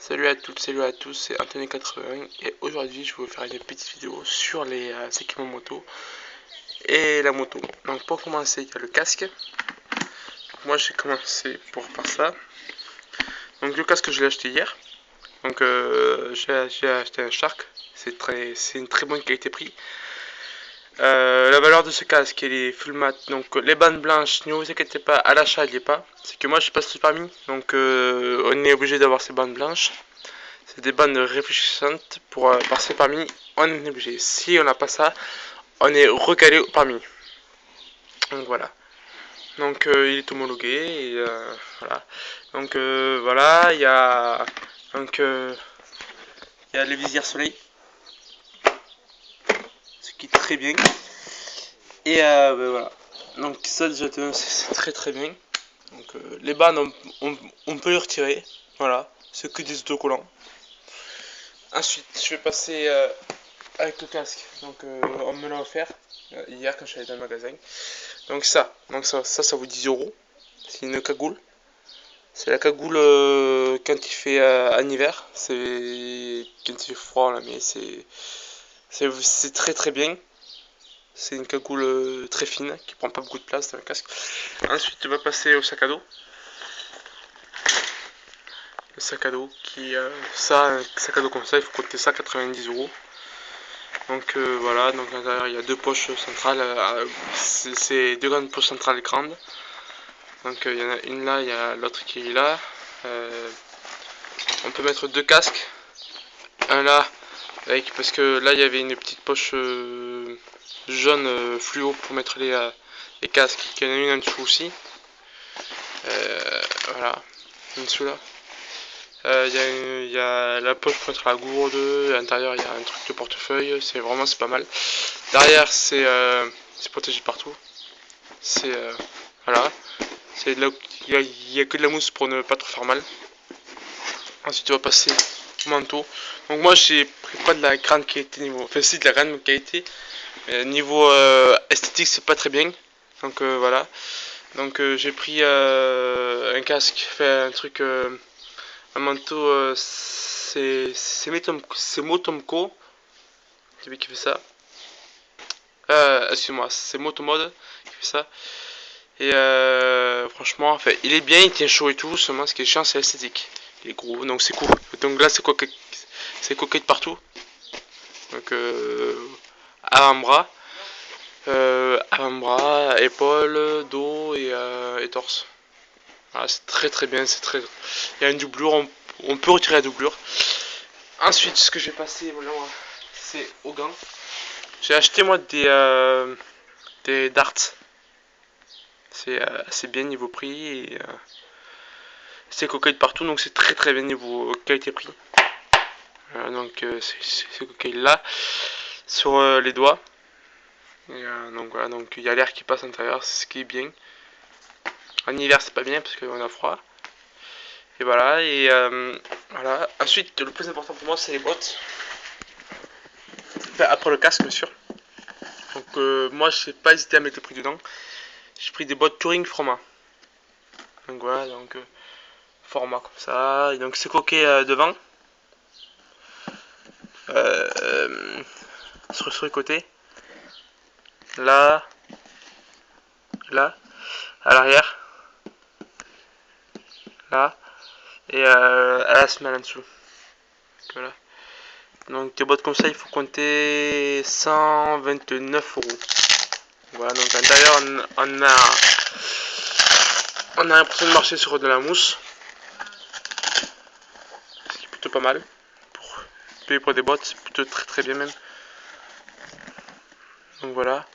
Salut à toutes, salut à tous, c'est Anthony80 et aujourd'hui je vais vous faire une petite vidéo sur les équipements moto et la moto. Donc pour commencer, il y a le casque. Donc moi j'ai commencé par ça. Donc le casque je l'ai acheté hier. Donc j'ai acheté un Shark. C'est une très bonne qualité prix. La valeur de ce casque elle est full mat. Donc les bandes blanches, ne vous inquiétez pas, à l'achat il n'y est pas. C'est que moi je passe le permis. Donc on est obligé d'avoir ces bandes blanches. C'est des bandes réfléchissantes pour passer parmi. On est obligé. Si on n'a pas ça, on est recalé parmi. Donc voilà. Donc il est homologué et voilà. Donc voilà, il y a les visières soleil, ce qui est très bien. Et voilà. Donc ça déjà c'est très très bien. Donc les bandes on peut les retirer. Voilà, c'est que des autocollants. Ensuite, je vais passer avec le casque. Donc on me l'a offert hier quand je suis allé dans le magasin. Donc ça vaut 10 €. C'est une cagoule. C'est la cagoule quand il fait en hiver. C'est quand il fait froid là, mais c'est très très bien. C'est une cagoule très fine qui prend pas beaucoup de place dans le casque. Ensuite, on va passer au sac à dos. Le sac à dos qui un sac à dos comme ça, il faut compter ça 90 €. Donc voilà, donc à l'intérieur il y a deux poches centrales, c'est deux grandes poches centrales grandes. Donc il y en a une là, il y a l'autre qui est là. On peut mettre deux casques, un là, parce que là il y avait une petite poche jaune fluo pour mettre les casques, il y en a une en dessous aussi. Voilà, en dessous là. Il y a la poche pour mettre la gourde, à l'intérieur il y a un truc de portefeuille, c'est pas mal. Derrière c'est protégé partout. C'est voilà. Il y a que de la mousse pour ne pas trop faire mal. Ensuite on va passer au manteau. Donc moi j'ai pris pas de la grande qualité niveau. Enfin si de la grande qualité. Mais niveau esthétique c'est pas très bien. Donc voilà. Donc j'ai pris un casque, fait un truc, un manteau, c'est Motomco, c'est lui qui fait ça. Excuse-moi, c'est Motomode qui fait ça. Et franchement, enfin, il est bien, il tient chaud et tout. Seulement, ce qui est chiant, c'est l'esthétique. Il est gros, donc c'est cool. Donc là, c'est coquette partout. Donc avant-bras, épaules, dos et torse. Voilà, c'est très très bien, c'est très. Il y a une doublure, on peut retirer la doublure. Ensuite, ce que j'ai passé, voilà, c'est aux gants. J'ai acheté moi des darts. C'est assez bien niveau prix et c'est coquille partout, donc c'est très très bien niveau qualité-prix. Donc ces coquilles là sur les doigts. Et, donc voilà, donc il y a l'air qui passe à l'intérieur, c'est ce qui est bien. En hiver c'est pas bien parce qu'on a froid. Et voilà, et voilà. Ensuite, le plus important pour moi c'est les bottes. Enfin, après le casque bien sûr. Donc moi je n'ai pas hésité à mettre le prix dedans. J'ai pris des bottes Touring Froma. Donc voilà, donc format comme ça. Et donc c'est coqué devant. Sur le côté. Là. Là. À l'arrière. Là. Et à la semelle en dessous. Voilà. Donc des boîtes comme ça, il faut compter 129 €. Voilà, donc à l'intérieur on a l'impression de marcher sur de la mousse. Ce qui est plutôt pas mal. Pour payer pour des boîtes, c'est plutôt très très bien même. Donc voilà.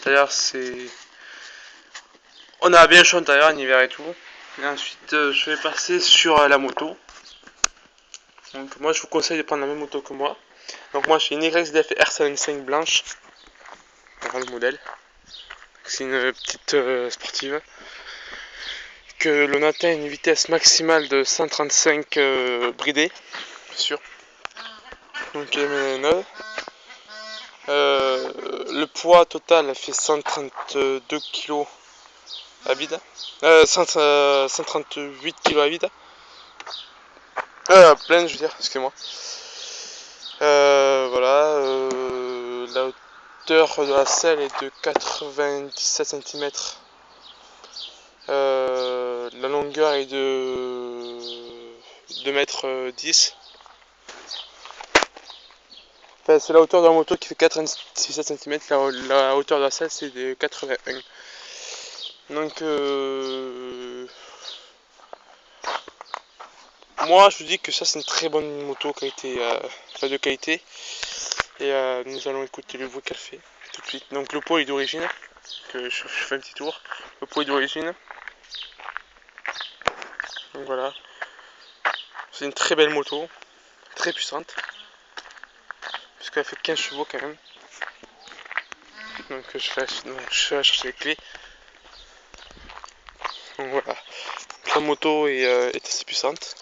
D'ailleurs c'est. On a bien chaud à l'intérieur en hiver et tout. Et ensuite je vais passer sur la moto. Donc moi je vous conseille de prendre la même moto que moi. Donc moi j'ai une YXDF R55 blanche. Voilà le modèle. C'est une petite sportive. Que l'on atteint une vitesse maximale de 135 bridée, bien sûr. Donc elle est neuve. Le poids total fait 132 kg à vide. 138 kg à vide. Pleine, je veux dire, excusez-moi. Voilà, la hauteur de la selle est de 97 cm. La longueur est de 2,10 m. Enfin, c'est la hauteur de la moto qui fait 97 cm, la hauteur de la selle c'est de 81. Donc moi je vous dis que ça c'est une très bonne moto qualité, de qualité. Et nous allons écouter le bruit qu'elle fait tout de suite. Donc le pot est d'origine, que je fais un petit tour. Le pot est d'origine. Donc voilà. C'est une très belle moto, très puissante. Puisqu'elle fait 15 chevaux quand même. Donc je vais chercher les clés. Donc voilà. La moto est assez puissante.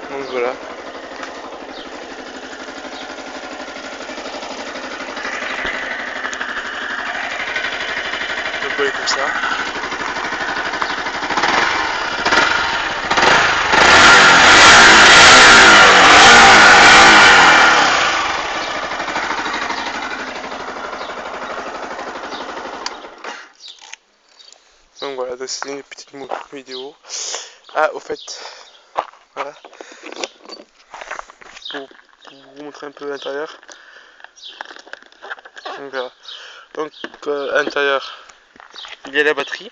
Donc voilà. Le pot est comme ça. Donc voilà, c'est une petite vidéo. Ah, au fait, voilà, pour vous montrer un peu l'intérieur. Donc voilà. Donc à l'intérieur, il y a la batterie.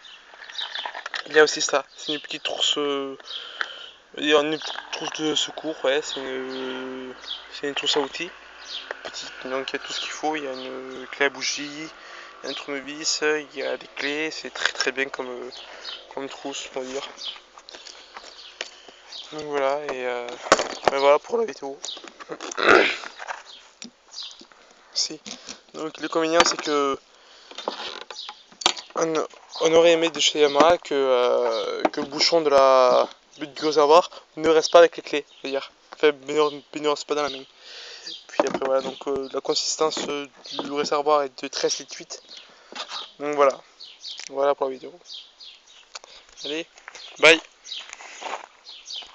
Il y a aussi ça. C'est une petite trousse, une petite trousse de secours. Ouais, c'est une trousse à outils. Petite. Donc il y a tout ce qu'il faut. Il y a une clé à bougie, un tournevis, il y a des clés. C'est très très bien comme trousse, on va dire. Donc voilà, et ben voilà pour la vidéo. Si. Donc l'inconvénient c'est que on aurait aimé de chez Yamaha que le bouchon du réservoir ne reste pas avec les clés, c'est-à-dire, enfin, ne reste pas dans la main. Puis après voilà, donc la consistance du réservoir est de 13,8 litres. Donc voilà, voilà pour la vidéo. Allez, bye.